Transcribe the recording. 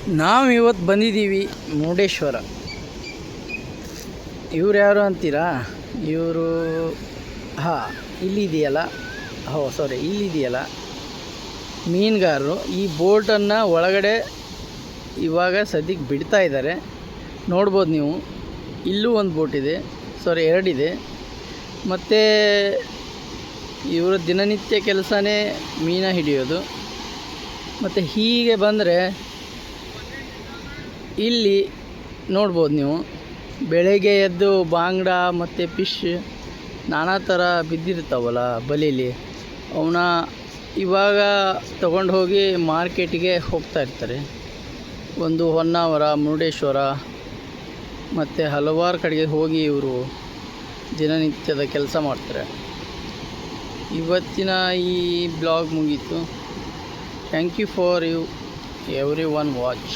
ನಾವು ಇವತ್ತು ಬಂದಿದ್ದೀವಿ ಮುರುಡೇಶ್ವರ. ಇವ್ರು ಯಾರು ಅಂತೀರಾ? ಇವರು ಇಲ್ಲಿದೆಯಲ್ಲ, ಇಲ್ಲಿದೆಯಲ್ಲ ಮೀನುಗಾರರು. ಈ ಬೋಟನ್ನು ಒಳಗಡೆ ಇವಾಗ ಸದ್ಯಕ್ಕೆ ಬಿಡ್ತಾ ಇದ್ದಾರೆ, ನೋಡ್ಬೋದು ನೀವು. ಇಲ್ಲೂ ಒಂದು ಬೋಟ್ ಇದೆ, ಎರಡಿದೆ. ಮತ್ತು ಇವರ ದಿನನಿತ್ಯ ಕೆಲಸನೇ ಮೀನ ಹಿಡಿಯೋದು. ಮತ್ತು ಹೀಗೆ ಬಂದರೆ ಇಲ್ಲಿ ನೋಡ್ಬೋದು ನೀವು, ಬೆಳಗ್ಗೆ ಎದ್ದು ಬಾಂಗ್ಡ ಮತ್ತು ಫಿಶ್ ನಾನಾ ಥರ ಬಿದ್ದಿರ್ತಾವಲ್ಲ ಬಲೀಲಿ, ಅವನ್ನ ಇವಾಗ ತಗೊಂಡು ಹೋಗಿ ಮಾರ್ಕೆಟಿಗೆ ಹೋಗ್ತಾ ಇರ್ತಾರೆ. ಒಂದು ಹೊನ್ನಾವರ, ಮುರುಡೇಶ್ವರ ಮತ್ತು ಹಲವಾರು ಕಡೆಗೆ ಹೋಗಿ ಇವರು ದಿನನಿತ್ಯದ ಕೆಲಸ ಮಾಡ್ತಾರೆ. ಇವತ್ತಿನ ಈ ಬ್ಲಾಗ್ ಮುಗೀತು. Thank you for everyone watch.